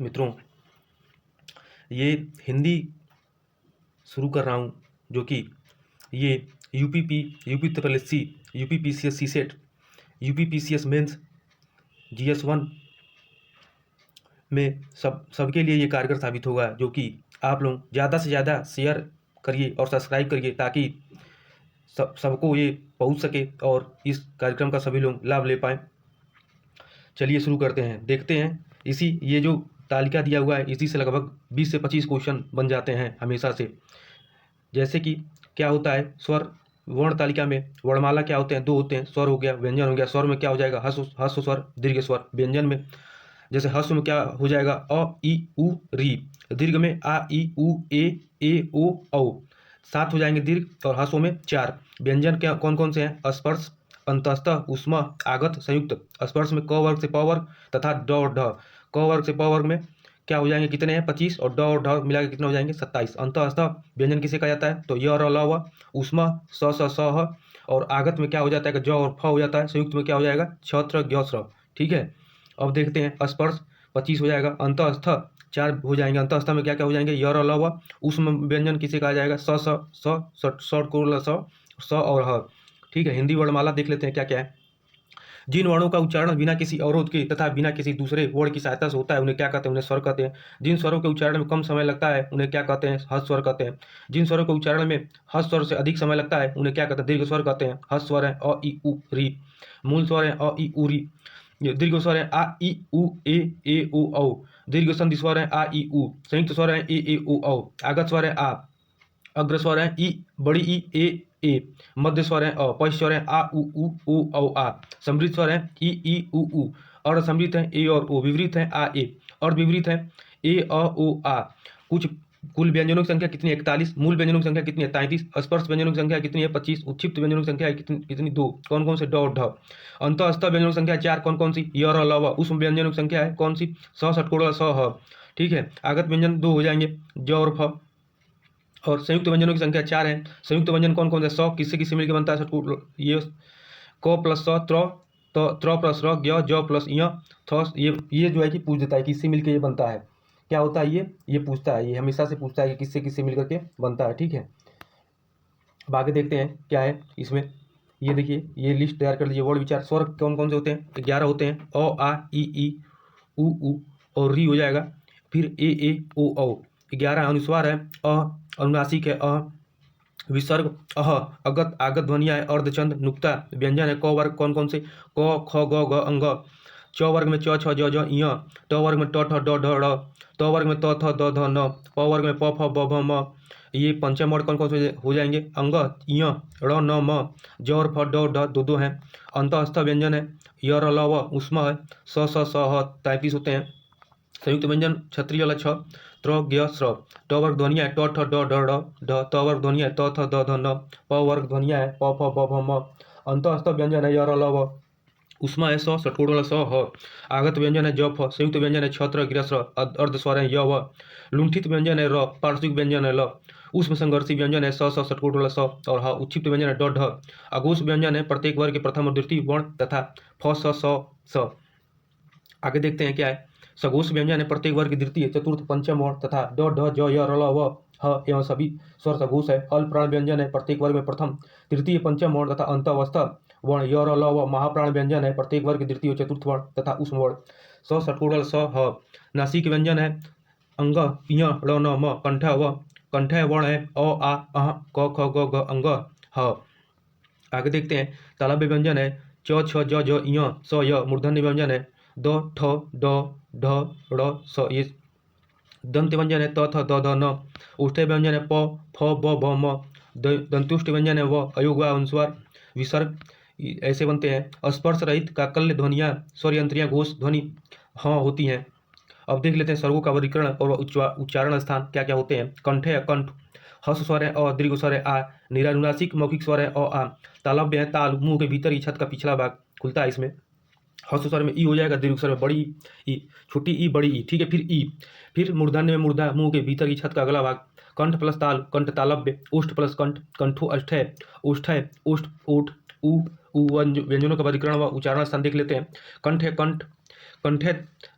मित्रों, ये हिंदी शुरू कर रहा हूँ, जो कि ये UP triple S C, UP PCS CSAT, UP PCS mains, GS 1 में सबके लिए ये कारगर साबित होगा। जो कि आप लोग ज़्यादा से ज़्यादा शेयर करिए और सब्सक्राइब करिए, ताकि सबको ये पहुँच सके और इस कार्यक्रम का सभी लोग लाभ ले पाएँ। चलिए शुरू करते हैं। देखते हैं, ये जो तालिका दिया हुआ है, इसी से लगभग 20 से 25 क्वेश्चन बन जाते हैं हमेशा से। जैसे कि क्या होता है स्वर, वर्ण तालिका में वर्णमाला क्या होते हैं? 2 होते हैं। स्वर हो गया, व्यंजन हो गया। स्वर में क्या हो जाएगा? हस्व स्वर, दीर्घ स्वर। व्यंजन में जैसे हस्व में क्या हो जाएगा? अ इ उ री। दीर्घ में आ इ उ ए ओ औ। 7 हो जाएंगे दीर्घ, और हस्व में 4। व्यंजन क्या कौन कौन से हैं? स्पर्श, अंतस्थ, ऊष्मा, आगत, संयुक्त। स्पर्श में क वर्ग से प वर्ग तथा ड और ढ। क वर्ग से प वर्ग में क्या हो जाएंगे? कितने हैं? 25, और ड और ढ मिला के कितने हो जाएंगे? 27। अंतस्थ व्यंजन किसे कहा जाता है? तो य र ल व। ऊष्मा स ह। और आगत में क्या हो जाता है? ज और फ हो जाता है। संयुक्त में क्या हो जाएगा? छ त्र ज्ञ स्र। ठीक है। अब देखते हैं, स्पर्श 25 हो जाएगा। अंतस्थ 4 हो जाएंगे। अंतस्थ में क्या क्या हो जाएंगे? य र ल व। ऊष्म व्यंजन किसे कहा जाएगा? स और ह। ठीक है। हिंदी वर्णमाला देख लेते हैं क्या क्या है। जिन वर्णों का उच्चारण बिना किसी अवरोध के तथा बिना किसी दूसरे वर्ण की सहायता से होता है, उन्हें क्या कहते हैं? उन्हें स्वर कहते हैं। जिन स्वरों के उच्चारण में कम समय लगता है, उन्हें क्या कहते हैं? हस्व स्वर कहते हैं। जिन स्वरों के उच्चारण में हस्व स्वर से अधिक समय लगता है, उन्हें क्या कहते हैं? दीर्घ स्वर कहते हैं। हस्व स्वर है अ इ उ री। मूल स्वर है अ इ उ री। दीर्घ स्वर है आ इ उ ए ओ औ। दीर्घ संधि स्वर है आ इ उ। संयुक्त स्वर है ए ओ औ। आगत स्वर है आ। अग्र स्वर है ई, बड़ी ई ए। मध्य स्वर है अ। पश्च स्वर है आ उ ओ औ आ। समृद्ध स्वर है ई उ। अर्ध समृद्ध है ए और ओ। विवृत है आ ए। अर्ध विवृत है ए ओ आ। कुछ कुल व्यंजनों की संख्या कितनी है? 41। मूल व्यंजनों की संख्या कितनी है? 33। स्पर्श व्यंजनों की संख्या कितनी है? 25। उत्क्षिप्त व्यंजनों की संख्या कितनी? 2। कौन कौन से? ड और ढ। अंतःस्थ व्यंजनों की संख्या 4। कौन कौन सी? य र ल व। उष्म व्यंजनों की संख्या है कौन सी? स षटकोण स ह। ठीक है। आगत व्यंजन 2 हो जाएंगे, ज और फ। और संयुक्त व्यंजनों की संख्या 4 है। संयुक्त व्यंजन कौन कौन से? स किससे किससे मिलकर बनता है? ये क प्लस स त्र प्लस र ज्ञ ज प्लस य थ। ये जो है कि पूछ देता है किससे मिलकर ये बनता है। क्या होता है ये पूछता है। ये हमेशा से पूछता है कि किससे किससे मिलकर के बनता है। ठीक है। अब आगे देखते हैं क्या है इसमें। ये देखिए, ये लिस्ट तैयार कर लीजिए। वर्ण विचार स्वर कौन कौन से होते हैं? 11 होते हैं। अ आ ई उ और री हो जाएगा। फिर ए ओ औ। 11 अनुस्वार है अ। अनुनासिक है अ। विसर्ग अह। अगत आगत ध्वनिया है अर्धचंद। नुक्ता व्यंजन है क वर्ग कौन कौन से? क ख ग घ अंग। च वर्ग में च छ ज ज ञ। ट वर्ग में ट ठ ड ढ ढ़। त वर्ग में त थ द ध न। प वर्ग में प फ ब भ म। ये पंचम वर्ण कौन कौन से हो जाएंगे? अंग ञ ड़ न म। ज और फ ड ढ दो दो हैं। अंतःस्थ व्यंजन है य र ल व। ऊष्मा है स ह 33 होते हैं। संयुक्त व्यंजन क्षत्रिय ल छ त्र ज्ञ स्र। ट वर्ग ध्वनिया है ट ठ ड ढ ढ़ ढ। त वर्ग ध्वनिया है त थ द ध न। प वर्ग ध्वनिया है प फ ब भ म। अंतःस्थ व्यंजन है य र ल व। ऊष्मा है स षटकोण स ह। आगत व्यंजन है ज फ। संयुक्त व्यंजन है छ त्र गिर स्र। अर्ध स्वर है य व। लुंठित व्यंजन है र। पार्श्विक व्यंजन है ल। ऊष्म संघर्षी व्यंजन है स षटकोण स और ह। उच्छिप्त व्यंजन है ड ढ। अघोष व्यंजन है प्रत्येक वर्ग के प्रथम और द्वितीय वर्ण तथा फ स। आगे देखते हैं क्या है। सघोष व्यंजन है प्रत्येक वर्ग की द्वितीय चतुर्थ पंचम वर्ण तथा ड ढ ज य र ल व ह एवं सभी स्वर सघोष है। अल्प प्राण व्यंजन है प्रत्येक वर्ग में प्रथम तृतीय पंचम वर्ण तथा अंतःवस्थ वर्ण य र ल व। महाप्राण व्यंजन है प्रत्येक वर्ग की द्वितीय चतुर्थ वर्ण तथा ऊष्म वर्ण। स षटकोण स ह। नासिक व्यंजन है अंग य ड़ न म। कंठ व। कंठ वर्ण है अ आ अह क ख ग घ अंग ह। आगे देखते हैं। तालव्य व्यंजन है च छ ज ज ञ स य। मूर्धन्य व्यंजन है द ठ ड ढ ड़ स। ये दंत व्यंजन है त थ द ध न। उष्ठ्य व्यंजन है प फ ब भ म। दंतुष्ट व्यंजन है व। अयोग अनुस्वार विसर्ग ऐसे बनते हैं। स्पर्श रहित काकल्य ध्वनियाँ स्वर यंत्रियाँ घोष ध्वनि हाँ होती हैं। अब देख लेते हैं स्वर्गों का वर्गीकरण और उच्चारण स्थान क्या क्या होते हैं। कंठ है कंठ। हर्ष स्वर है अ। दीर्घ स्वर है आ। निरानुनासिक मौखिक स्वर है अ आ। तालव्य है ताल। मुंह के भीतर ही छत का पिछला भाग खुलता है इसमें। हर्ष स्वर में ई हो जाएगा। दीर्घ स्वर में बड़ी ई, छोटी ई, बड़ी ई। ठीक है। फिर ई। फिर मूर्धन्य में मूर्धा मुंह के भीतर की छत का अगला भाग। कंठ प्लस ताल कंठ तालव्य। ओष्ठ प्लस कंठ कंठो अष्ठय ओष्ठय ओष्ठ ओठ उ व्यंजनों का वर्गीकरण व उच्चारण स्थान देख लेते हैं। कंठ है कंठ। कंठे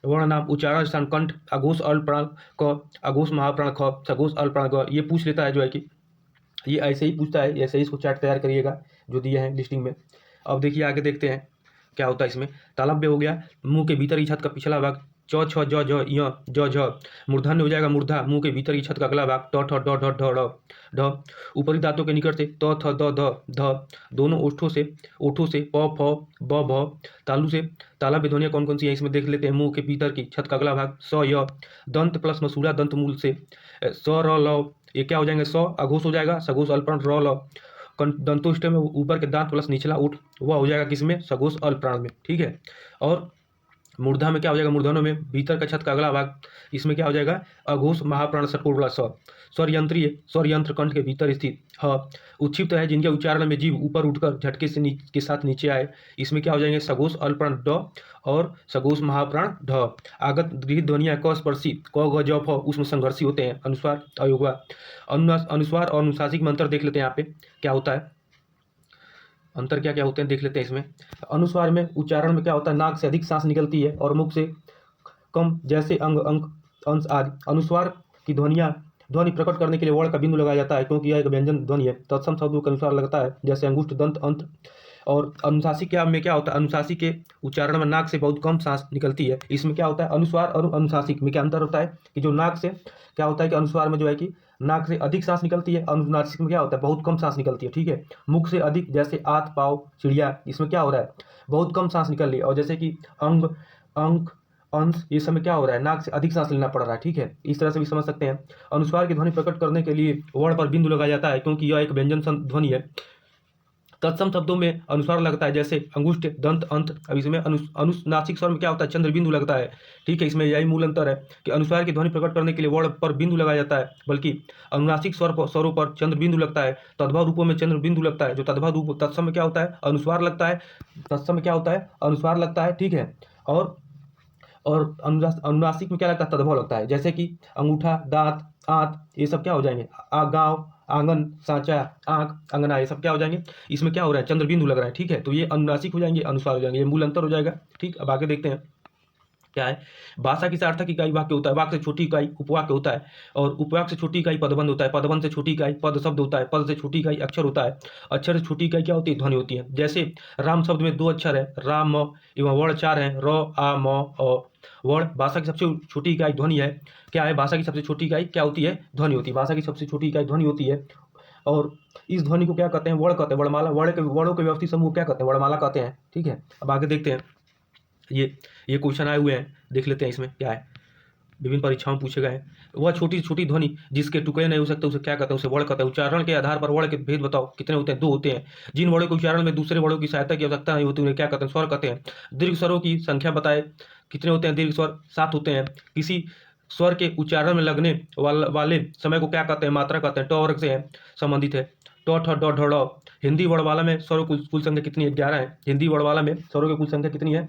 वर्ण नाम उच्चारण स्थान कंठ अघोष अल्प प्राण क अघोष महाप्राण ख सघोष अल्प प्राण ग। ये पूछ लेता है जो है कि ये ऐसे ही पूछता है, ऐसे ही इसको चार्ट तैयार करिएगा जो दिया है लिस्टिंग में। अब देखिए आगे देखते हैं क्या होता है इसमें। तालव्य हो गया, मुंह के भीतर की छत का पिछला भाग च छ ज ज य ज झ। मूर्धन्य हो जाएगा मूर्धा, मुंह के भीतर की छत का अगला भाग ट ठ ड ढ ढ ढ ढ। ऊपरी दांतों के निकट से त थ द ध ध। दोनों ओठों से प फ ब भ। तालु से तालव्य ध्वनियाँ कौन कौन सी है इसमें देख लेते हैं। मुंह के भीतर की छत का अगला भाग स य। दंत प्लस मसूड़ा दंत मूल से स र ल, ये क्या हो जाएंगे स अघोष हो जाएगा, सघोष अल्पप्राण र ल। दंतोष्ठ में ऊपर के दांत प्लस निचला ओठ वह हो जाएगा किसमें, सघोष अल्पप्राण में, ठीक है। और मूर्धा में क्या हो जाएगा, मूर्धन्य में भीतर का छत का अगला भाग, इसमें क्या हो जाएगा अघोष महाप्राण षटकोण वाला स। स्वर यंत्री है, स्वर यंत्र कंठ के भीतर स्थित ह। उच्छिप्त है, जिनके उच्चारण में जीभ ऊपर उठकर झटके से के साथ नीचे आए, इसमें क्या हो जाएंगे सघोष अल्पप्राण ड और सघोष महाप्राण ढ। आगत गृहीत ध्वनियाँ क स्पर्शी क ग ज फ उसमें संघर्षी होते हैं। अनुस्वार अयोगवा अनुस्वार और अनुशासिक में अंतर देख लेते हैं। यहाँ पे क्या होता है, अंतर क्या क्या होते हैं देख लेते हैं इसमें। अनुस्वार में उच्चारण में क्या होता है, नाक से अधिक सांस निकलती है और मुख से कम, जैसे अंग अंक अंश आदि। अनुस्वार की ध्वनि प्रकट करने के लिए वर्ण का बिंदु लगाया जाता है, क्योंकि यह एक व्यंजन ध्वनि है। तत्सम शब्दों के अनुसार लगता है, जैसे अंगुष्ठ दंत अंत। और अनुशासिक में क्या होता है, अनुशासिक के उच्चारण में नाक से बहुत कम सांस निकलती है। इसमें क्या होता है, अनुस्वार और अनुशासिक में क्या अंतर होता है कि जो नाक से क्या होता है कि अनुस्वार में जो है कि नाक से अधिक सांस निकलती है, अनुनासिक में क्या होता है बहुत कम सांस निकलती है, ठीक है। मुख से अधिक, जैसे आत पाव चिड़िया, इसमें क्या हो रहा है बहुत कम सांस निकल रही है। और जैसे कि अंग अंक अंश, ये समय क्या हो रहा है नाक से अधिक सांस लेना पड़ रहा है, ठीक है। इस तरह से भी समझ सकते हैं। अनुस्वार की ध्वनि प्रकट करने के लिए वर्ण पर बिंदु लगाया जाता है, क्योंकि यह एक व्यंजन ध्वनि है। तत्सम शब्दों में अनुस्वार लगता है, जैसे अंगुष्ठ दंत अंत। अब इसमें अनुनासिक स्वर में क्या होता है, चंद्र बिंदु लगता है, ठीक है। इसमें यही मूल अंतर है कि अनुस्वार की ध्वनि प्रकट करने के लिए वर्ण पर बिंदु लगाया जाता है, बल्कि अनुनासिक स्वरों पर चंद्र बिंदु लगता है। तद्भव रूपों में चंद्र बिंदु लगता है। जो तद्भव रूप तत्सम में क्या होता है अनुस्वार लगता है, तत्सम में क्या होता है अनुस्वार लगता है, ठीक है। और अनुनासिक में क्या लगता है तद्भव लगता है, जैसे कि अंगूठा दांत आंत, ये सब क्या हो जाएंगे गांव आंगन सांचा आंख अंगना, ये सब क्या हो जाएंगे इसमें क्या हो रहा है चंद्र बिंदु लग रहा है, ठीक है। तो ये अनुनासिक हो जाएंगे, अनुस्वार हो जाएंगे, ये मूल अंतर हो जाएगा, ठीक। अब आगे देखते हैं क्या है। भाषा की सार्थक इकाई वाक्य होता है, वाक्य से छोटी इकाई उपवाक्य होता है, और उपवाक्य से छोटी इकाई पदबंध होता है, पदबंध से छोटी इकाई पद शब्द होता है, पद से छोटी इकाई अक्षर होता है, अक्षर से छोटी इकाई क्या होती है ध्वनि होती है। जैसे राम शब्द में 2 अक्षर है राम एवं वर्ण 4 है र आ म अ। वर्ण भाषा की सबसे छोटी इकाई ध्वनि है, क्या है भाषा की सबसे छोटी इकाई क्या होती है ध्वनि होती है, भाषा की सबसे छोटी इकाई ध्वनि होती है। और इस ध्वनि को क्या कहते हैं वर्ण कहते हैं, वर्णमाला। वर्णों के व्यवस्थित समूह क्या कहते हैं वर्णमाला कहते हैं, ठीक है। अब आगे देखते हैं, ये क्वेश्चन आए हुए हैं, देख लेते हैं इसमें क्या है, विभिन्न परीक्षाओं में पूछे गए हैं। वह छोटी छोटी ध्वनि जिसके टुकड़े नहीं हो सकते उसे क्या कहते हैं, उसे वर्ण कहते हैं। उच्चारण के आधार पर वर्ण के भेद बताओ, कितने होते हैं 2 होते हैं। जिन वर्णों के उच्चारण में दूसरे वर्णों की सहायता की आवश्यकता नहीं होती उन्हें क्या कहते हैं स्वर कहते हैं। दीर्घ स्वरों की संख्या बताए, कितने होते हैं दीर्घ स्वर 7 होते हैं। किसी स्वर के उच्चारण में लगने वाले समय को क्या कहते हैं मात्रा कहते हैं, ट वर्ग से संबंधित है, ट ठ ड ढ ड़। हिंदी वर्णमाला में स्वरों की कुल संख्या कितनी है 11 है। हिंदी वर्णमाला में स्वरों की कुल संख्या कितनी है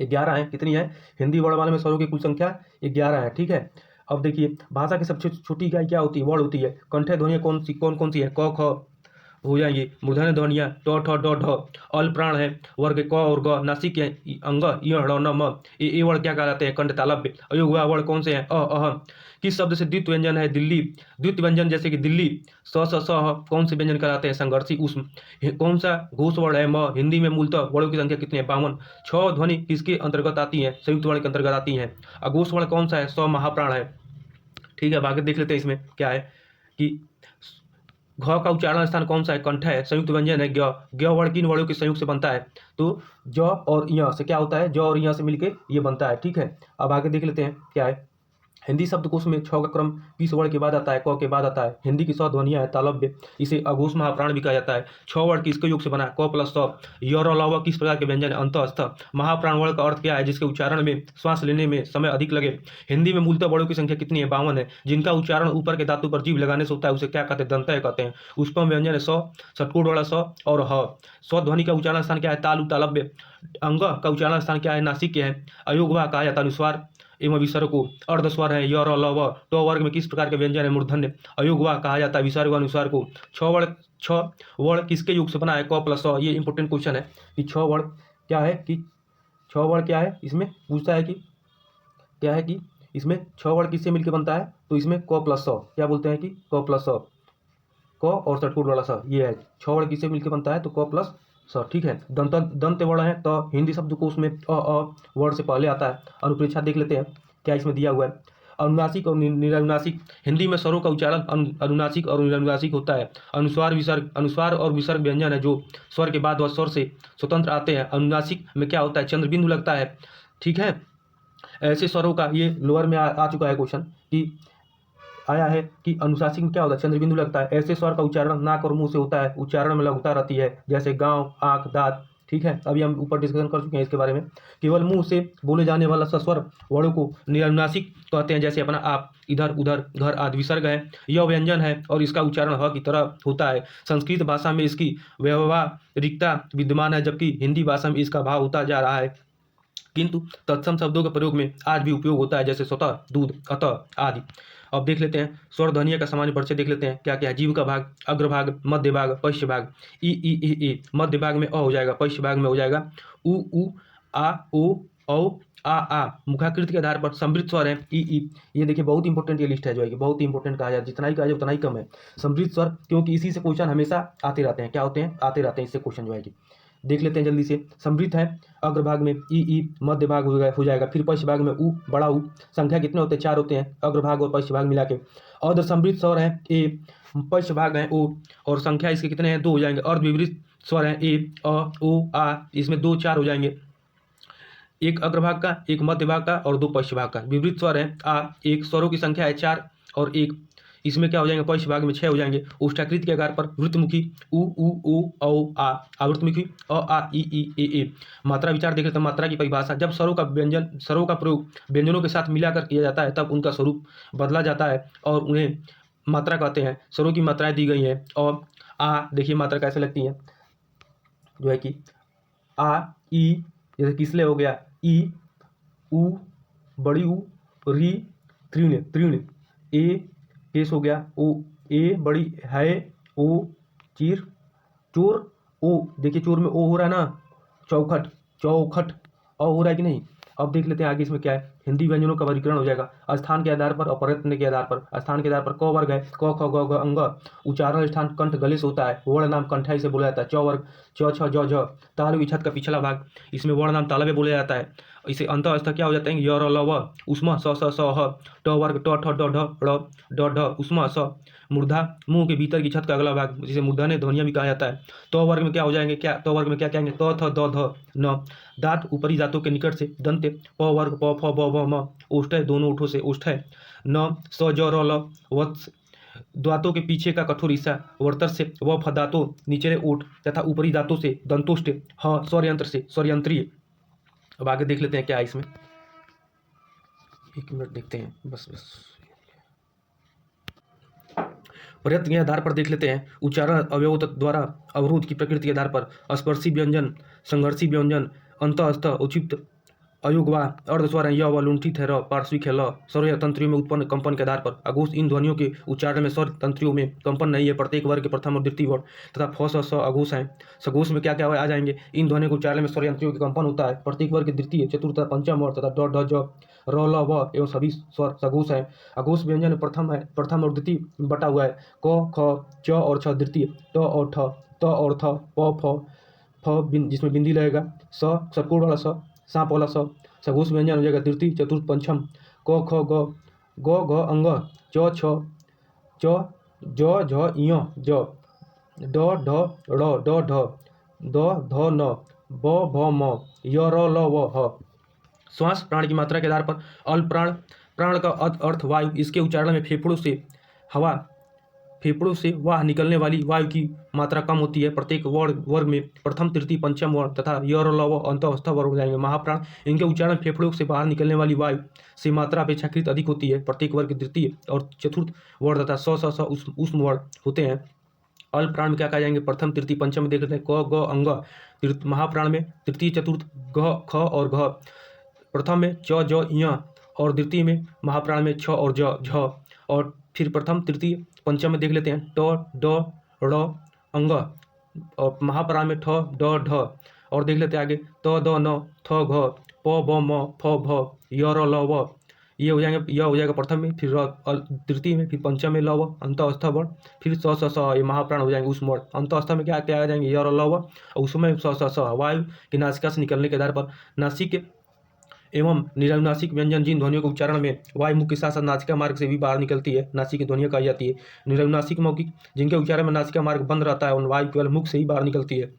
11 है, कितनी है हिंदी वर्णमाला में स्वरों की कुल संख्या 11 है, ठीक है। अब देखिए भाषा की सबसे छोटी इकाई क्या होती है वर्ण होती है। कंठे ध्वनियाँ कौन सी है क ख हो जाएंगी। मूर्धन्य ध्वनियाँ ट ठ ड ढ। अल प्राण है, वर्ग क और ग। नासिक है अंग य ड़ न म। ये वर्ण क्या कहलाते हैं कंठ तालव्य। अयोग वर्ण कौन से हैं अह। किस शब्द से द्वित्व व्यंजन है दिल्ली। द्वित्व व्यंजन जैसे कि दिल्ली स स कौन से व्यंजन कहलाते हैं संघर्षी उष्म। कौन सा घोष वर्ण है म। हिंदी में मूलतः वर्णों की संख्या कितनी है 52। 6 ध्वनि किसके अंतर्गत आती है संयुक्त वर्ण के अंतर्गत आती हैं। अघोष वर्ण कौन सा है स महाप्राण है, ठीक है। अब आगे देख लेते हैं इसमें क्या है कि घ का उच्चारण स्थान कौन सा है कंठ है, संयुक्त व्यंजन है ज्ञ। ज्ञ वर्ण किन वर्णों के संयुक्त से बनता है तो ज और य से क्या होता है ज और य से मिलके ये बनता है, ठीक है। अब आगे देख लेते हैं क्या है। हिंदी शब्दकोश में 6 का क्रम किस वर्ण के बाद आता है क के बाद आता है। हिंदी की 100 ध्वनियाँ है तालव्य, इसे अघोष महाप्राण भी कहा जाता है। 6 वर्ण किसके योग से बना है क प्लस स। य और ल किस प्रकार के व्यंजन है अंत स्थ। महाप्राण वर्ण का अर्थ क्या है जिसके उच्चारण में श्वास लेने में समय अधिक लगे। हिंदी में मूलतः वर्णों की संख्या कितनी है 52 है। जिनका उच्चारण ऊपर के धातु पर जीभ लगाने से होता है उसे क्या कहते हैं दंतय कहते हैं। उष्पम व्यंजन है स, षटकोण वाला स और ह। स्व ध्वनि का उच्चारण स्थान क्या है तालु तालव्य। अंग का उच्चारण स्थान क्या है नासिक है। अयोगवा कहा जाता है अनुस्वार एवं विसर्ग को। अर्धस्वर है य र ल व। ट वर्ग में किस प्रकार के व्यंजन है मूर्धन्य। अयोगवा कहा जाता है विसर्ग अनुस्वार को। 6 वर्ण किसके योग से बना है क प्लस स। ये इंपॉर्टेंट क्वेश्चन है कि 6 वर्ण क्या है कि 6 वर्ण क्या है इसमें पूछता है कि क्या है कि इसमें 6 वर्ण किससे मिलकर बनता है, तो इसमें क प्लस स, क्या बोलते हैं कि क प्लस स, क और षटकोण वाला स, ये है 6 वर्ण किससे मिलकर बनता है, तो क प्लस स। ठीक है, दंत दंत वर्ण है तो हिंदी शब्दकोश में अ वर्ण से पहले आता है। अनुप्रेक्षा देख लेते हैं क्या इसमें दिया हुआ है। अनुनासिक और निरनुनासिक, हिंदी में स्वरों का उच्चारण अनुनासिक और निरनुनासिक होता है। अनुस्वार और विसर्ग व्यंजन है जो स्वर के बाद व स्वर से स्वतंत्र आते हैं। अनुनासिक में क्या होता है, चंद्र बिंदु लगता है। ठीक है, ऐसे स्वरों का ये लोअर में आ चुका है क्वेश्चन कि आया है कि अनुशासिक में क्या होता है, चंद्र बिंदु लगता है। ऐसे स्वर का उच्चारण नाक और मुंह से होता है, उच्चारण में लघुता रहती है, जैसे गांव, आंख, दांत। ठीक है, अभी हम ऊपर डिस्कशन कर चुके हैं इसके बारे में। केवल मुंह से बोले जाने वाला सस्वर वर्णों को निरनुनासिक कहते हैं, जैसे अपना आप, इधर, उधर, घर आदि विसर्ग है। यह व्यंजन है और इसका उच्चारण ह की तरह होता है। संस्कृत भाषा में इसकी व्यवहारिकता विद्यमान है, जबकि हिंदी भाषा में इसका भाव होता जा रहा है, किंतु तत्सम शब्दों के प्रयोग में आज भी उपयोग होता है, जैसे स्वतः, दूध, अतः आदि। अब देख लेते हैं स्वर ध्वनियों का सामान्य परिचय देख लेते हैं क्या क्या है। जीव का भाग, अग्रभाग, मध्य भाग, पश्च भाग। ई मध्य भाग में अ हो जाएगा, पश्च भाग में हो जाएगा उ, आ, ओ, औ, आ। मुखाकृति के आधार पर समृद्ध स्वर है ई। ये देखिए बहुत इंपॉर्टेंट ये लिस्ट है जो है कि बहुत इंपॉर्टेंट कहा जाए, जितना ही कहा जाए उतना ही कम है। समृद्ध स्वर, क्योंकि इसी से क्वेश्चन हमेशा आते रहते हैं। क्या होते हैं, आते रहते हैं इससे क्वेश्चन जो है कि देख लेते हैं जल्दी से। समृद्ध है, अग्रभाग में ई, मध्य भाग हो जाएगा, फिर पश्च भाग में उ, बड़ा उ। संख्या कितने होते हैं, 4 होते हैं, अग्रभाग और पश्च भाग मिला के। अर्ध समृद्ध स्वर है ए, पश्च भाग है ओ, और संख्या इसके कितने हैं, 2 हो जाएंगे। अर्ध विवृत स्वर है ए, अ, ओ, आ, इसमें 2 4 हो जाएंगे, एक अग्रभाग का, एक मध्य भाग का और 2 पश्च भाग का। विवृत स्वर है आ, एक स्वरों की संख्या है 4 और एक इसमें क्या हो जाएंगे, पश्च भाग में 6 हो जाएंगे। उष्टाकृति के आकार पर वृत्तमुखी उ, औ, आ, आवृत्तमुखी अ, आ, ई, ए। मात्रा विचार देख लेते हैं। मात्रा की परिभाषा, जब स्वरों का प्रयोग व्यंजनों के साथ मिलाकर किया जाता है तब उनका स्वरूप बदला जाता है और उन्हें मात्रा कहते हैं। स्वरों की मात्राएं दी गई हैं। और आ, देखिए मात्रा कैसे लगती है जो है कि आ, ई, जैसे किसले हो गया ई, उ, बड़ी उ, री, तृण, ए, पेश हो गया ओ, ए बड़ी है, ओ, चीर, चोर, ओ, देखिए चोर में ओ हो रहा है ना, चौखट, ओ हो रहा है कि नहीं। अब देख लेते हैं आगे इसमें क्या है। हिंदी व्यंजनों का वर्गीकरण हो जाएगा स्थान के आधार पर और प्रयत्न के आधार पर। स्थान के आधार पर क वर्ग है, क, ख, ग, घ, अंग। उच्चारण स्थान कंठ गले से होता है, वर्ण नाम कंठाई से बोला जाता है। च वर्ग, च, छ, ज, झ। तालु की छत का पिछला भाग, इसमें वर्ण नाम तालव्य बोला जाता है। इसे अंत अवस्था क्या हो जाता है, य, र, ल, व। उष्मा, स, स, ह। ट वर्ग, ट, ठ, ड, ढ, ड़, ड, ढ, उष्मा, स। मूर्धा, मुंह के भीतर की छत का अगला भाग, जिसे मूर्धन्य ध्वनियां भी कहा जाता है। तो वर्ग में क्या हो जाएंगे, तो वर्ग में क्या कहेंगे, त, थ, द, ध, न। दांत ऊपरी दांतों के निकट से दंते, प वर्ग, प, फ, ब, भ, म। ओष्ठ है, दोनों ओठों से ओष्ठ है। न, स, ज, र, ल, वत्स। दांतों के पीछे का कठोर हिस्सा वर्तर से, व, फ दांतों निचले ओठ तथा ऊपरी दांतों से दंतोष्ठ, ह स्वर यंत्र से स्वरयंत्रीय। अब आगे देख लेते हैं क्या है इसमें, 1 मिनट देखते हैं बस। प्रयत्न के आधार पर देख लेते हैं। उच्चारण अवयव द्वारा अवरोध की प्रकृति के आधार पर स्पर्शी व्यंजन, संघर्षी व्यंजन, अंतःस्थ, उचित, अयुग्वा, अर्धस्वर य व लुंठित है र, पार्श्विक है ल। स्वर या तंत्रियों में उत्पन्न कंपन के आधार पर अघोष इन ध्वनियों के उच्चारण में स्वर तंत्रियों में कंपन नहीं है। प्रत्येक वर्ग के प्रथम और द्वितीय वर्ण तथा फ, स, अघोष हैं। सघोष में क्या क्या आ जाएंगे, इन ध्वनियों के उच्चारण में स्वर यंत्रियों के कंपन होता है। प्रत्येक वर्ग के द्वितीय, चतुर्थ तथा पंचम वर्ण तथा ड, ढ, ज, र, ल, व एवं सभी स्वर सघोष हैं। अघोष व्यंजन प्रथम और द्वितीय बटा हुआ है। क, ख, च और छ द्वितीय, ट और ठ, त और थ, प, फ जिसमें बिंदी लगेगा, स षटकोण वाला स, सांप वाला स। सघोष व्यंजन हो जाएगा तृतीय, चतुर्थ, पंचम। क, ख, ग, घ, अंग, च, छ, च, ज, झ, ञ, ज, ड, ढ, ड़, ड, ढ, द, ध, न, ब, भ, म, य, र, ल, व, ह। श्वास प्राण की मात्रा के आधार पर अल्प प्राण, प्राण का अर्थ वायु, इसके उच्चारण में फेफड़ों से वाह निकलने वाली वायु की मात्रा कम होती है। प्रत्येक वर्ग में प्रथम, तृतीय, पंचम वर्ण तथा य, र, ल, व अंतःस्थ वर्ग हो जाएंगे। महाप्राण, इनके उच्चारण फेफड़ों से बाहर निकलने वाली वायु से मात्रा अपेक्षाकृत अधिक होती है। प्रत्येक वर्ग द्वितीय और चतुर्थ वर्ण तथा स उष्म वर्ण होते हैं। अल्प प्राण में क्या कहा जाएंगे, प्रथम, तृतीय, पंचम में देख लेते हैं। क, ग, अंग। महाप्राण में तृतीय, चतुर्थ, घ, ख और घ। प्रथम में च, ज, ञ और द्वितीय में महाप्राण में छ और ज, झ। और फिर प्रथम, तृतीय, पंचम में देख लेते हैं ट, ड, ड़, अंग। और महाप्राण में ठ, ड, ढ। और देख लेते हैं आगे त, द, न, थ, घ प ब म फ भ य र ल व, ये हो जाएंगे, यह हो जाएगा प्रथम में, फिर तृतीय में, फिर पंचम में ल व अंतःस्थ वर्ण, फिर स स स ये महाप्राण हो जाएंगे उष्म वर्ण। अंतःस्थ में क्या क्या आ जाएंगे, य र ल व, और उसमें स स स वायु की नासिका से निकलने के आधार पर नासिक एवं निरनुनासिक व्यंजन जिन ध्वनियों के उच्चारण में वायु मुख के साथ साथ नासिका मार्ग से भी बाहर निकलती है, नासिक की ध्वनियां कही जाती है। निरनुनासिक मौखिक जिनके उच्चारण में नासिका मार्ग बंद रहता है, उन वायु केवल मुख से ही बाहर निकलती है,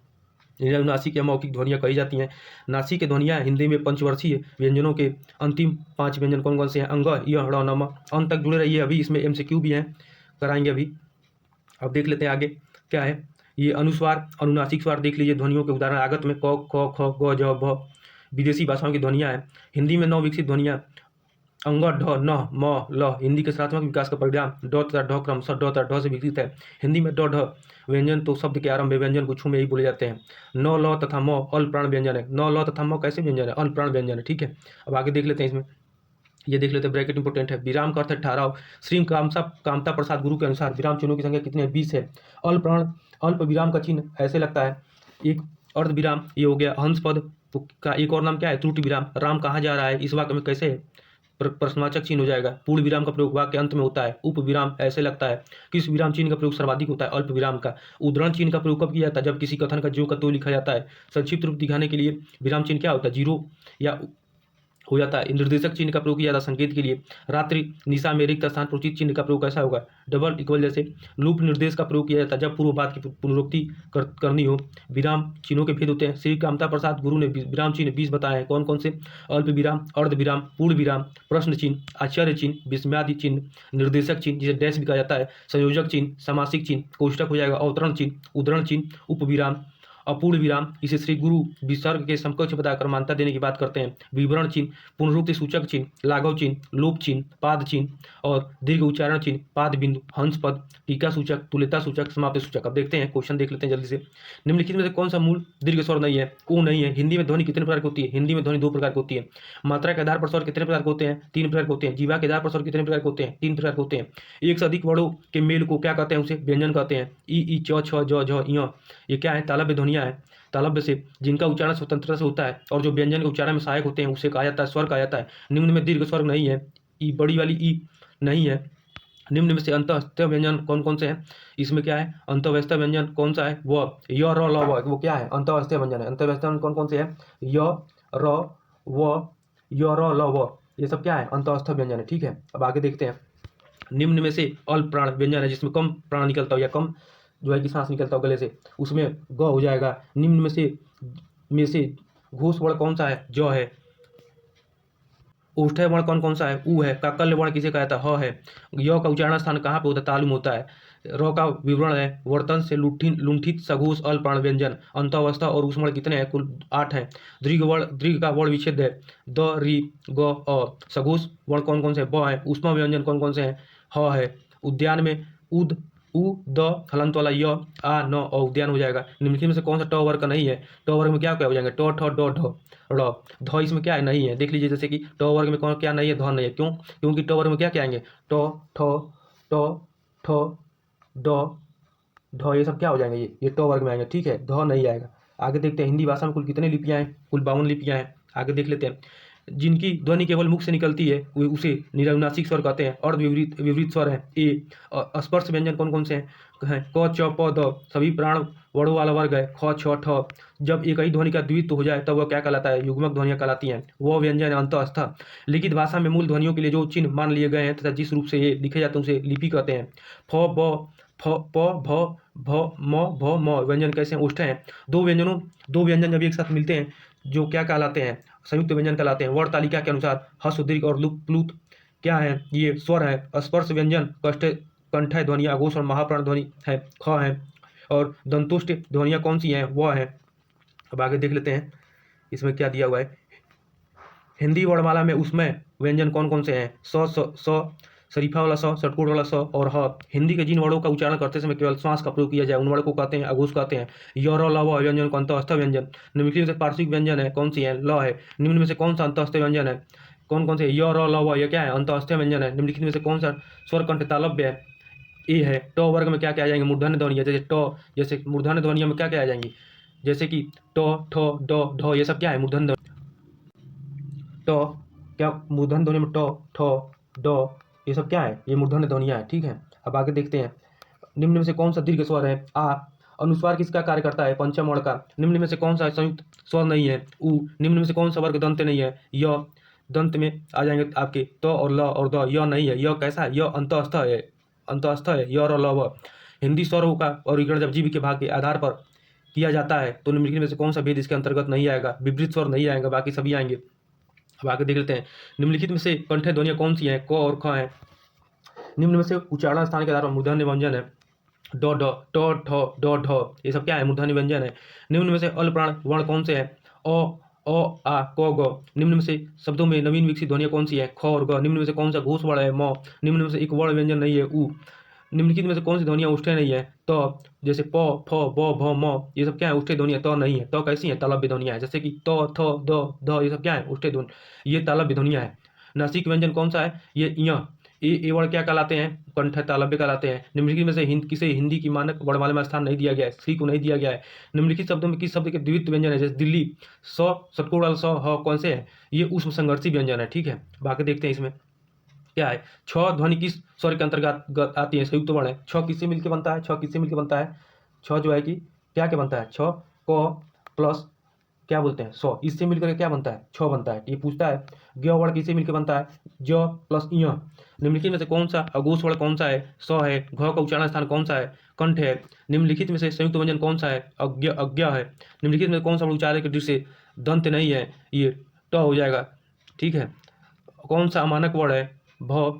निरनुनासिक या मौखिक ध्वनियां कही जाती हैं। नासिक की ध्वनियां हिंदी में पंचवर्षीय व्यंजनों के अंतिम 5 व्यंजन कौन कौन से हैं, अंग, य, ण, नम। अंत तक जुड़े रहिए, अभी इसमें MCQ भी हैं, कराएंगे अभी। अब देख लेते हैं आगे क्या है। ये अनुस्वार, अनुनासिक स्वर देख लीजिए, ध्वनियों के उदाहरण आगत में क, ख, ख, ग, ज, भ। विदेशी भाषाओं की ध्वनियां हैं। हिंदी में 9 विकसित ध्वनियां अंग, ढ, न, म, ल। हिंदी के सकारात्मक विकास का परिणाम ड तथा ढ क्रमशः ड तथा ढ से विकसित है। हिंदी में ड, ढ व्यंजन तो शब्द के आरंभ में व्यंजन को छू में ही बोले जाते हैं। न, ल तथा म अल्प प्राण व्यंजन है। न, ल तथा म कैसे व्यंजन है, अल्प प्राण व्यंजन है, ठीक है। अब आगे देख लेते हैं इसमें, ये देख लेते हैं, ब्रैकेट इंपोर्टेंट है। विराम का अर्थ है ठहराव। श्री कामता प्रसाद गुरु के अनुसार विराम चिन्हों की संख्या कितनी है, 20 है। अल्प विराम का चिन्ह ऐसे लगता है, एक अर्ध विराम, ये हो गया हंस पद का एक और नाम क्या है, त्रुटि विराम। राम कहाँ जा रहा है, इस वाक्य में कैसे है, प्रश्नवाचक चिन्ह हो जाएगा। पूर्ण विराम का प्रयोग वाक्य अंत में होता है। उप विराम ऐसे लगता है, किस विराम चिन्ह का प्रयोग सर्वाधिक होता है, अल्प विराम का। उद्धरण चिन्ह का प्रयोग कब किया जाता है, जब किसी कथन का जो का तो लिखा जाता है। संक्षिप्त रूप दिखाने के लिए विराम चिन्ह क्या होता है, जीरो या हो जाता है। निर्देशक चिन्ह का प्रयोग किया जाता है संकेत के लिए। रात्रि निशा में रिक्त स्थान पर उचित चिन्ह का प्रयोग कैसा होगा, डबल इक्वल जैसे। लूप निर्देश का प्रयोग किया जाता है जब पूर्व बात की पुनरुक्ति करनी हो। विराम चिन्हों के भेद होते हैं। श्री कामता प्रसाद गुरु ने विराम चिन्ह 20 बताए हैं, कौन कौन से, अल्प विराम, अर्ध विराम, पूर्ण विराम, प्रश्न चिन्ह, आश्चर्य चिन्ह, विस्मयादि चिन्ह, निर्देशक चिन्ह जिसे डैश भी कहा जाता है, संयोजक चिन्ह, समासिक चिन्ह, कोष्टक हो जाएगा, अवतरण चिन्ह, उद्धरण चिन्ह, उपविराम, अपूर्ण विराम। इसे श्री गुरु विसर्ग के समकक्ष बताकर मान्यता देने की बात करते हैं। विवरण चिन्ह, पुनरुक्ति सूचक चिन्ह, लाघव चिन्ह, लोप चिन्ह, पाद चिन्ह और दीर्घ उच्चारण चिन्ह, पाद बिंदु, हंस पद, टीका सूचक, तुल्यता सूचक, समाप्ति सूचक। अब देखते हैं क्वेश्चन, देख लेते हैं जल्दी से। निम्नलिखित में से कौन सा मूल दीर्घ स्वर नहीं है, ओ नहीं है। हिंदी में ध्वनि कितने प्रकार की होती है, हिंदी में ध्वनि 2 प्रकार की होती है। मात्रा के आधार पर स्वर कितने प्रकार के होते हैं, 3 प्रकार के होते हैं। जीवा के आधार पर स्वर कितने प्रकार के होते हैं, 3 प्रकार के होते हैं। एक से अधिक वर्णों के मेल को क्या कहते हैं, उसे व्यंजन कहते हैं। ई, च, छ, ज, झ, ञ, ये क्या है, तालव्य ध्वनियां हैं। तालव्य से जिनका उच्चारण स्वतंत्रता से होता है और जो व्यंजन के उच्चारण में सहायक होते हैं उसे कहा जाता है स्वर कहा जाता है। निम्न में दीर्घ स्वर नहीं है, ई बड़ी वाली ई नहीं है। निम्न में से अंतःस्थ व्यंजन कौन कौन से हैं, इसमें क्या है, अंतःव्यस्त व्यंजन कौन सा है, वह य, र, ल, व, वो क्या है, अंतःस्थ व्यंजन है। अंतःव्यस्त कौन कौन से हैं, य, र, व, य, र, ल, व, ये सब क्या है, अंतःस्थ व्यंजन है, ठीक है। अब आगे देखते हैं। निम्न में से अल्प प्राण व्यंजन है जिसमें कम प्राण निकलता हो या कम जो है कि सांस निकलता हो गले से, उसमें ग हो जाएगा। निम्न में से घोष वर्ण कौन सा है, ज है। ओष्ठ्य वर्ण कौन कौन सा है, ऊ है। काकल्य वर्ण किसे कहा जाता है, ह है। य का उच्चारण स्थान कहाँ पे होता है, तालु में होता है। र का विवरण है, वर्तन से लुंठित सघोष अल्प प्राण व्यंजन। अंतःवस्था और ऊष्मण कितने हैं, कुल 8 हैं। दीर्घ का वर्ण विच्छेद है, द, रि, ग, अ। सघोष वर्ण कौन कौन से हैं, ब है। ऊष्मा व्यंजन कौन कौन से हैं, ह है। उद्यान में उद, उ, द, हलंत वाला य, आ, न, और उद्यान हो जाएगा। निम्नलिखित में से कौन सा ट वर्ग का नहीं है, ट वर्ग में क्या क्या हो जाएंगे, ट, ठ, ड, ढ, ड़। ध इसमें क्या है, नहीं है। देख लीजिए जैसे कि ट वर्ग में कौन क्या नहीं है, ध नहीं है। क्यों, क्योंकि ट वर्ग में क्या क्या आएंगे, ट, ठ, ड, ढ, ये सब क्या हो जाएंगे, ये ट वर्ग में आएंगे, ठीक है। ध नहीं आएगा। आगे देखते हैं, हिंदी भाषा में कुल कितने लिपियां हैं, कुल 52 लिपियां हैं। आगे देख लेते हैं। जिनकी ध्वनि केवल मुख से निकलती है वे उसे निरनुनासिक स्वर कहते हैं। अर्ध विपरीत स्वर है। ए, स्पर्श व्यंजन कौन कौन से हैं, क, च, प, द, सभी प्राण वर्णों वाला वर्ग है। ख, छ, ठ। जब एक ही ध्वनि का द्वित्व हो जाए तब वह क्या कहलाता है, युग्मक ध्वनियां कहलाती हैं। वह व्यंजन है अंतःस्थ। लिखित भाषा में मूल ध्वनियों के लिए जो चिन्ह मान लिए गए हैं तथा जिस रूप से ये लिखे जाते हैं उसे लिपि कहते हैं। फ, ब, फ, प, भ, भ, म, भ, म व्यंजन कैसे हैं, ओष्ठ्य हैं। दो व्यंजन जब एक साथ मिलते हैं जो क्या कहलाते हैं, संयुक्त व्यंजन कहलाते हैं। वर्ण तालिका के अनुसार हस्व, दीर्घ और प्लुत क्या है, ये स्वर है। स्पर्श व्यंजन कंठ ध्वनि, आघोष और महाप्राण ध्वनि है, ख है। और दंतुष्ट ध्वनियाँ कौन सी हैं, वह है। अब आगे देख लेते हैं इसमें क्या दिया हुआ है। हिंदी वर्णमाला में उसमें व्यंजन कौन कौन से हैं, स, शरीफा वाला स, षटकोण वाला स और ह। हिंदी के जिन वर्णों का उच्चारण करते समय केवल श्वास का प्रयोग किया जाए उन वर्णों को कहते हैं आघोष कहते हैं। य, र, ल, व व्यंजन को अंतःस्थ व्यंजन। निम्नलिखित में से पार्श्विक व्यंजन है कौन सी है, ल है। निम्न में से कौन सा अंतःस्थ व्यंजन है, कौन कौन से, य, र, ल, व, यह क्या है, अंतःस्थ व्यंजन है। निम्नलिखित में से कौन सा स्वर कंठ तालव्य है, ए है। ट वर्ग में क्या क्या आ जाएंगे, मूर्धन्य ध्वनियाँ, जैसे ट, जैसे मूर्धन्य ध्वनियों में क्या क्या आ जाएंगी, जैसे कि ट, ठ, ड, ढ, ये सब क्या है, मूर्धन्य। ट, क्या मूर्धन्य ध्वनि में ट, ठ, ड, ये सब क्या है, ये मूर्धन्य ध्वनियाँ है। ठीक है, अब आगे देखते हैं निम्न में से कौन सा दीर्घ स्वर है। आ, अनुस्वार किसका कार्य करता है, पंचम वर्ण का। निम्न में से कौन सा संयुक्त स्वर नहीं है। उ, निम्न में से कौन सा वर्ग दंत नहीं है। य, दंत में आ जाएंगे आपके त और ल और द। य नहीं है, य कैसा है, य अंतस्थ है, अंतस्थ है, य और ल व। हिंदी स्वरों का वर्गीकरण जब जीव के भाग के आधार पर किया जाता है तो निम्नलिखित में से कौन सा भेद इसके अंतर्गत नहीं आएगा। विपरीत स्वर नहीं आएगा, बाकी सभी आएंगे। अब आगे देख लेते हैं निम्नलिखित में से कंठे ध्वनियाँ कौन सी हैं, क और ख हैं। निम्न में से उच्चारण स्थान के आधार पर मूर्धन्य व्यंजन है। ड, ढ, ट, ठ, ड, ढ, ये सब क्या है, मूर्धन्य व्यंजन है। निम्न में से अल्पप्राण वर्ण कौन से हैं। अ, आ, क, ग। निम्न में से शब्दों में नवीन विकसित ध्वनियाँ कौन सी है, ख और ग। निम्न में से कौन सा घोष वर्ण है, म। निम्न में से एक वर्ण व्यंजन नहीं है, उ। निम्नलिखित में से कौन सी ध्वनियाँ उष्ठे नहीं है, त, जैसे प, फ, ब, भ, म, ये सब क्या है, उष्ठे ध्वनियाँ। त नहीं है, त कैसी है, तालव्य ध्वनियाँ है, जैसे कि त, थ, द, ध, ये सब क्या है, उष्ठे ध्वनि, ये तालव्य ध्वनियाँ है। नासिक व्यंजन कौन सा है, ये य। ये वर्ण क्या कहलाते हैं, कंठ तालव्य कहलाते हैं। निम्नलिखित में से किसे हिंदी की मानक वर्णमाला में स्थान नहीं दिया गया है, सी को नहीं दिया गया है। निम्नलिखित शब्दों में किस शब्द के द्वित्व व्यंजन है, जैसे दिल्ली, स, षटकोण स, ह, कौन से हैं, ये उष्म संघर्षी व्यंजन है। ठीक है, बाकी देखते हैं इसमें क्या है। छ ध्वनि किस स्वर के अंतर्गत आती है, संयुक्त वर्ण है। छ किससे मिलकर बनता है, छ किससे मिलकर बनता है, छ जो है कि क्या क्या बनता है, छ क प्लस क्या बोलते हैं, सौ, इससे मिलकर क्या बनता है, छ बनता है। ये पूछता है ज्ञ वर्ण किससे मिलकर बनता है, ज प्लस य। निम्नलिखित में से कौन सा अघोष वर्ण कौन सा है, स है। घ का उच्चारण स्थान कौन सा है, कंठ है। निम्नलिखित में से संयुक्त व्यंजन कौन सा है, अज्ञ, अज्ञ है। निम्नलिखित में कौन सा उच्चारण के दृष्टि से दंत नहीं है, ये ट हो जाएगा। ठीक है, कौन सा अमानक वर्ण है, भ।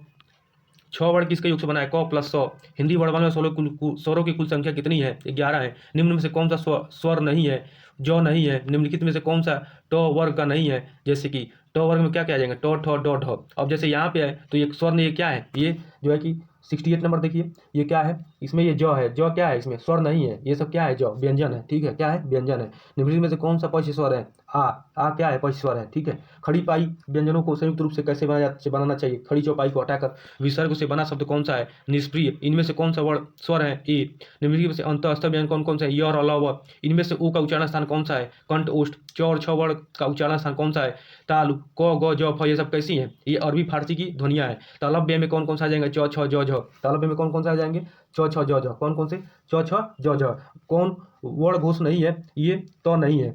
छ वर्ण किसके योग से बना है, क प्लस सौ। हिंदी वर्णमाला में स्वरों की कुल संख्या कितनी है, 11 है। निम्न में से कौन सा स्वर नहीं है, जो नहीं है। निम्नलिखित में से कौन सा ट वर्ग का नहीं है, जैसे कि ट वर्ग में क्या क्या आ जाएंगे, ट, ठ, ड, ढ। अब जैसे यहाँ पे है तो ये स्वर नहीं है, क्या है, ये जो है कि 68 नंबर देखिए, ये क्या है, इसमें ये ज है, ज क्या है, इसमें स्वर नहीं है, ये सब क्या है, ज व्यंजन है। ठीक है, क्या है, व्यंजन है। निम्नलिखित में से कौन सा पक्ष स्वर है, आ क्या है, पक्ष स्वर है। ठीक है, खड़ी पाई व्यंजनों को संयुक्त रूप से कैसे बनाना चाहिए, खड़ी चौपाई को हटाकर विसर्ग से बना शब्द कौन सा है, निष्प्रिय। इनमें से कौन सा वर्ण स्वर है, ए। निम्नलिखित में से अंतःस्थ व्यंजन कौन कौन सा है, य और ल, व। इनमें से उ का उच्चारण स्थान कौन सा है, कंठ, ओष्ठ। च और छ वर्ण का उच्चारण स्थान कौन सा है, तालु, क, ग, ज, फ, ये सब कैसी हैं, ये अरबी फारसी की ध्वनियाँ हैं। तालव्य में कौन कौन सा आ जाएंगे, च, छ, ज, झ। तालव्य में कौन कौन सा आ जाएंगे, च, छ, ज, झ। कौन कौन से, च, छ, ज, झ। कौन वर्ण घोष नहीं है, ये तो नहीं है।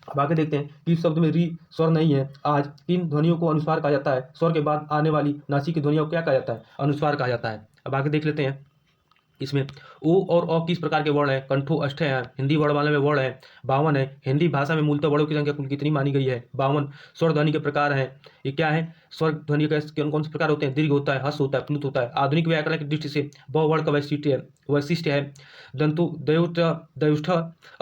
अब आगे देखते हैं किस शब्द में री स्वर नहीं है। आज किन ध्वनियों को अनुस्वार कहा जाता है, स्वर के बाद आने वाली नासिक की ध्वनियों को क्या कहा जाता है, अनुस्वार कहा जाता है। अब आगे देख लेते हैं इसमें ओ और अ किस प्रकार के वर्ण है, कंठो अष्ट है। हिंदी वर्णमाला में वर्ण है 52 है। हिंदी भाषा में मूलतः वर्णों की संख्या कुल कितनी मानी गई है, 52। स्वर ध्वनि के प्रकार हैं, ये क्या है, स्वर ध्वनि के कौन कौन से प्रकार होते हैं, दीर्घ होता है, हस्स होता है, प्लुत होता है। आधुनिक व्याकरण की दृष्टि से ब वर्ण का वैशिष्ट्य है दंतु दयुष्ठ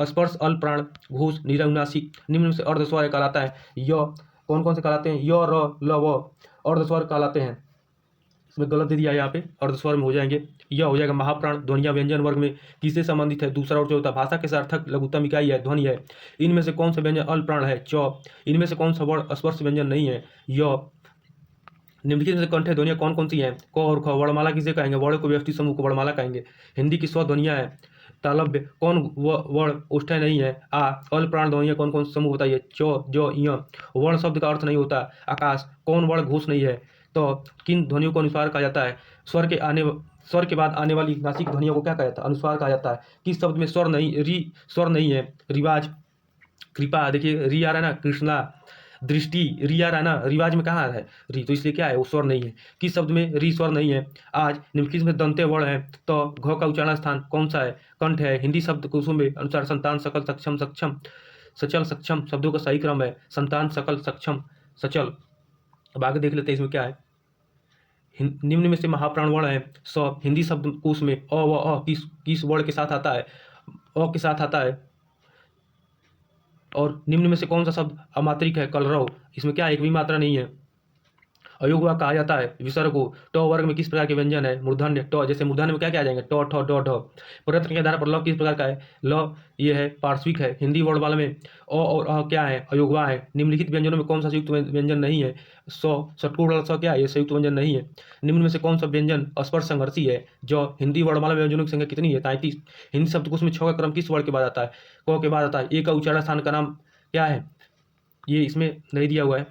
स्पर्श अल प्राण घोष निरनुनासिक। निम्न में से अर्धस्वर कहलाता है, य कौन कौन से कहलाते हैं, य, र, ल, व अर्धस्वर कहलाते हैं। इसमें गलत दे दिया है, यहाँ पे अर्धस्वर में हो जाएंगे। यह हो जाएगा महाप्राण। ध्वनिया व्यंजन वर्ग में किससे संबंधित है, दूसरा और चौथा भाषा के सार्थक लघुत्तम इकाई है, ध्वनि है। इनमें से कौन सा व्यंजन अल्पप्राण है, च। इनमें से कौन सा वर्ण स्पर्श व्यंजन नहीं है, य। निम्नलिखित में से कंठे ध्वनियाँ कौन कौन सी हैं, क और ख। वर्णमाला किसे कहेंगे, वर्ण को व्यवस्थित समूह को वर्णमाला कहेंगे। हिंदी की 100 ध्वनियाँ हैं। तालव्य कौन वर्ण उष्ठय नहीं है, आ। अल्पप्राण ध्वनियाँ कौन कौन समूह बताइए, च, ज, य। वर्ण शब्द का अर्थ नहीं होता, आकाश। कौन वर्ण घोष नहीं है, तो किन ध्वनियों को अनुस्वार कहा जाता है, स्वर के बाद आने वाली नासिक ध्वनियों को क्या कहा जाता है, अनुस्वार कहा जाता है। किस शब्द में स्वर नहीं, री स्वर नहीं है, रिवाज, कृपा। देखिए री आ रहा है ना, कृष्णा, दृष्टि, री आ रहा है ना, रिवाज में कहाँ आ रहा है री, तो इसलिए क्या है, वो स्वर नहीं है। किस शब्द में री स्वर नहीं है, आज। निम्नलिखित में दंते वर्ण है, तो घ का उच्चारण स्थान कौन सा है, कंठ है। हिंदी शब्द कोशों में अनुसार संतान, सकल, सक्षम, सक्षम, सचल, सक्षम शब्दों का सही क्रम है संतान, सकल, सक्षम, सचल। अब आगे देख लेते हैं इसमें क्या है। निम्न में से महाप्राण वर्ण है, स। हिंदी शब्द कोश में अ व अ किस वर्ण के साथ आता है, अ के साथ आता है। और निम्न में से कौन सा शब्द अमात्रिक है, कलरव। इसमें क्या एक भी मात्रा नहीं है। अयोगवा कहा जाता है विसर्ग को। ट वर्ग में किस प्रकार के व्यंजन है, मूर्धन्य ट। जैसे मूर्धन्य में क्या क्या आ जाएंगे, ट, ठ, ड, ढ। प्रयत्न के आधार पर ल किस प्रकार का है, ल ये है पार्श्विक है। हिंदी वर्णमाला में अ और अ क्या है, अयोगवा है। निम्नलिखित व्यंजनों में कौन सा संयुक्त व्यंजन नहीं है, षटकोण स क्या है, ये संयुक्त व्यंजन नहीं है। निम्न में से कौन सा व्यंजन स्पर्श संघर्षी है, जो। हिंदी वर्णमाला में व्यंजनों की संख्या कितनी है, 33। हिंदी शब्दकोश में 6 का क्रम किस वर्ण के बाद आता है, क के बाद आता है। ए का उच्चारण स्थान का नाम क्या है, ये इसमें नहीं दिया हुआ है।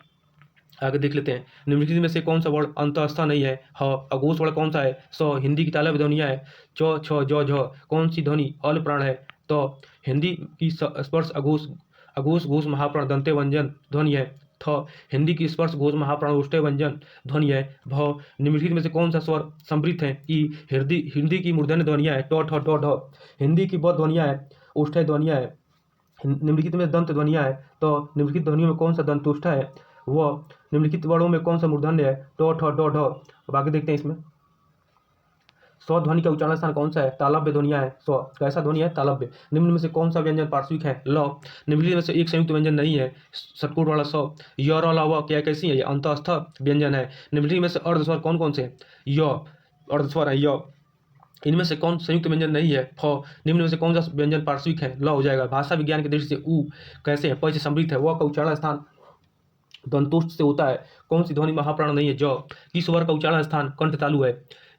आगे देख लेते हैं, निम्नलिखित में से कौन सा वर्ण अंतःस्थ नहीं है? ह। अघोष वर्ण कौन सा है? स। हिंदी की तालव्य ध्वनियाँ है च, छ, ज, झ। कौन सी ध्वनि अल्प प्राण है? त। हिंदी की स्पर्श अघोष अघोष घोष महाप्राण दंते व्यंजन ध्वनि है। थ। हिंदी की स्पर्श घोष महाप्राण उष्टय व्यंजन ध्वनि है। भ। निम्नलिखित में से कौन सा स्वर समृद्ध है? ई। हिंदी की मूर्धन्य ध्वनियाँ है ट, ठ, ड, ढ। हिंदी की बद्ध ध्वनियाँ है उष्टय ध्वनियाँ है। निम्नलिखित में दंत ध्वनियाँ है तो निम्नलिखित ध्वनियों में कौन सा दंतुष्ठ है? वह। निम्नलिखित वर्णों में कौन सा मूर्धन्य है? ट, ठ, ड, ढ। अब आगे देखते हैं इसमें, स्व ध्वनि का उच्चारण स्थान कौन सा है? तालव्य ध्वनियाँ है स्व। कैसा ध्वनि है? तालव्य। निम्न में से कौन सा व्यंजन पार्श्विक है? ल। निम्नलिखित में से एक संयुक्त व्यंजन नहीं है, षटकोण वाला स। य, र, ल, व क्या कैसी है? ये अंतःस्थ व्यंजन है। निम्नलिखित में से अर्धस्वर कौन कौन से हैं? य अर्धस्वर है य। इनमें से कौन संयुक्त व्यंजन नहीं है? फ। निम्न में से कौन सा व्यंजन पार्श्विक है? ल हो जाएगा। भाषा विज्ञान की दृष्टि से उ कैसे है? प से समृद्ध है। व का उच्चारण स्थान दंतोष्ठ से होता है। कौन सी ध्वनि महाप्राण नहीं है? ज। किस स्वर का उच्चारण स्थान कंठ तालु है?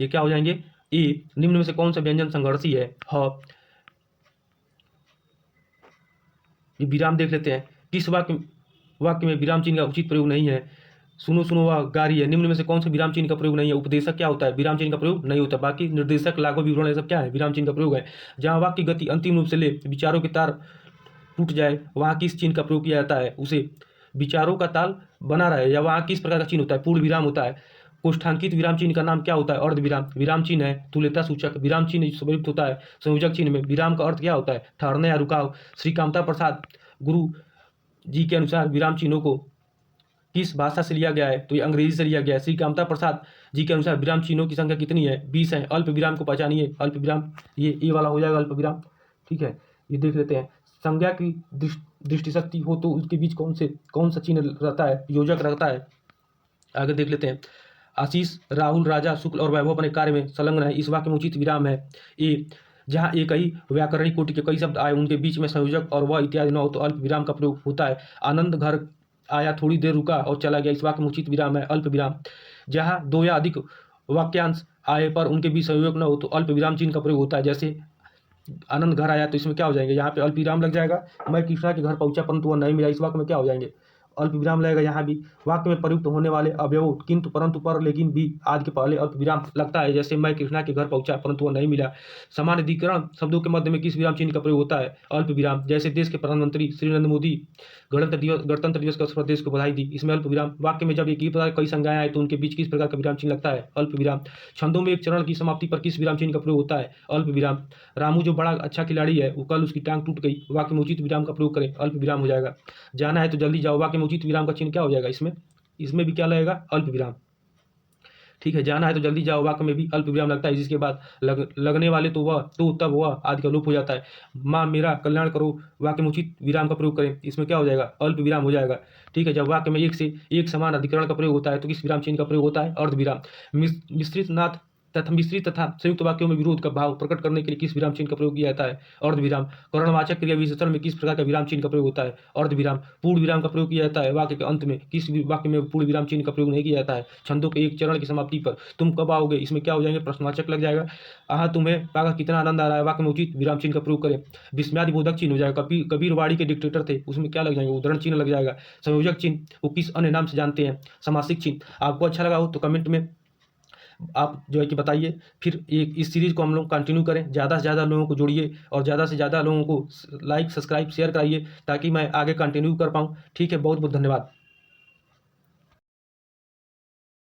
ये क्या हो जाएंगे? ए। निम्न में से कौन सा व्यंजन संघर्षी है? ह। ये विराम देख लेते हैं, किस वाक्य में विराम चिन्ह का उचित प्रयोग नहीं है? सुनो सुनो वह गारी है। निम्न में से कौन सा विराम चिन्ह का प्रयोग नहीं है? उपदेशक क्या होता है? विराम चिन्ह का प्रयोग नहीं होता। बाकी निर्देशक, लागू, विवरण, ये सब क्या है? विराम चिन्ह का प्रयोग है। जहाँ वाक्य की गति अंतिम रूप से ले विचारों के तार टूट जाए, वहाँ किस चिन्ह का प्रयोग किया जाता है? उसे विचारों का ताल बना रहे, या वहाँ किस प्रकार का चिन्ह होता है? पूर्ण विराम होता है। कोष्ठांकित विराम चिन्ह का नाम क्या होता है? अर्ध विराम। विराम चिन्ह है तुल्यता सूचक। विराम चिन्ह प्रयुक्त होता है संयोजक चिन्ह में। विराम का अर्थ क्या होता है? ठहरने या रुकाव। श्री कामता प्रसाद गुरु जी के अनुसार विराम चिन्हों को किस भाषा से लिया गया है? तो ये अंग्रेजी से लिया गया है। श्री कामता प्रसाद जी के अनुसार विराम चिन्हों की संख्या कितनी है? 20 है। अल्प विराम को पहचानिए। अल्प विराम ये वाला हो जाएगा अल्प विराम। ठीक है, ये देख लेते हैं। संज्ञा की दृष्टि शक्ति हो तो उसके बीच कौन सा चिन्ह रहता है? योजक रहता है। आगे देख लेते हैं, आशीष, राहुल, राजा, शुक्ल और वैभव अपने कार्य में संलग्न है। इस वाक्य में उचित विराम है ए। जहाँ एक ही व्याकरणिक कोटि के कई शब्द आए, उनके बीच में संयोजक और वह इत्यादि न हो तो अल्प विराम का प्रयोग होता है। आनंद घर आया, थोड़ी देर रुका और चला गया। इस वाक्य में उचित विराम है अल्प विराम। जहाँ दो या अधिक वाक्यांश आए पर उनके बीच संयोग न हो तो अल्प विराम चिन्ह का प्रयोग होता है। जैसे आनंद घर आया, तो इसमें क्या हो जाएंगे? यहाँ पे अल्प विराम लग जाएगा। मैं कृष्णा के घर पहुंचा परंतु वह नहीं मिला, इस वाक्य में क्या हो जाएंगे? अल्प विराम लगेगा। यहाँ भी वाक्य में प्रयुक्त होने वाले अवयवों किंतु, परंतु, पर, लेकिन, भी आदि के पहले अल्प विराम लगता है। जैसे मैं कृष्णा के घर पहुंचा परंतु वह नहीं मिला। समान अधिकरण शब्दों के मध्य में किस विराम चिन्ह का प्रयोग होता है? अल्प विराम। जैसे देश के प्रधानमंत्री श्री नरेंद्र मोदी गणतंत्र दिवस के अवसर पर देश को बधाई दी, इसमें अल्प विराम। वाक्य में जब एक ही प्रकार कई संज्ञाएं आए तो उनके बीच किस प्रकार का विराम चिन्ह लगता है? अल्प विराम। छंदों में एक चरण की समाप्ति पर किस विराम चिन्ह का प्रयोग होता है? अल्प विराम। रामू जो बड़ा अच्छा खिलाड़ी है, वो कल उसकी टांग टूट गई, वाक्य में उचित विराम का प्रयोग करें, अल्प विराम हो जाएगा। जाना है तो जल्दी जाओ, वाक्य में उचित विराम का चिन्ह क्या हो जाएगा? इसमें भी क्या लगेगा? अल्प विराम। ठीक है, जाना है तो जल्दी जाओ, वाक्य में भी अल्प विराम लगता है, जिसके बाद लगने वाले तो तब वह आदि का लोप हो जाता है। माँ मेरा कल्याण करो, वाक्य में उचित विराम का प्रयोग करें, इसमें क्या हो जाएगा? अल्प विराम हो जाएगा। ठीक है, जब वाक्य में एक से एक समान अधिकरण का प्रयोग होता है तो किस विराम चिन्ह का प्रयोग होता है? अर्ध विराम। मिश्रित तथा संयुक्त वाक्यों में विरोध का भाव प्रकट करने के लिए किस विराम चिन्ह का प्रयोग किया जाता है? अर्ध विराम। कर्णवाचक क्रिया विशेषण में किस प्रकार का विराम चिन्ह का प्रयोग होता है? अर्ध विराम। पूर्ण विराम का प्रयोग किया जाता है वाक्य के अंत में, किस वाक्य में पूर्ण विराम चिन्ह का प्रयोग नहीं किया जाता है? छंदों के एक चरण की समाप्ति पर तुम कब आओगे, इसमें क्या हो जाएंगे? प्रश्नवाचक लग जाएगा। तुम्हें पाकर कितना आनंद आ रहा है, वाक्य में उचित विराम चिन्ह का प्रयोग करें, विस्मयादिबोधक चिन्ह हो जाएगा। कबीरवाड़ी के डिक्टेटर थे, उसमें क्या लग जाएंगे? उद्धरण चिन्ह लग जाएगा। संयोजक चिन्ह वो किस अन्य नाम से जानते हैं? समासिक चिन्ह। आपको अच्छा लगा हो तो कमेंट में आप जो है कि बताइए। फिर इस सीरीज़ को हम लोग कंटिन्यू करें, ज़्यादा से ज़्यादा लोगों को जोड़िए और ज़्यादा से ज़्यादा लोगों को लाइक, सब्सक्राइब, शेयर कराइए ताकि मैं आगे कंटिन्यू कर पाऊँ। ठीक है, बहुत बहुत धन्यवाद।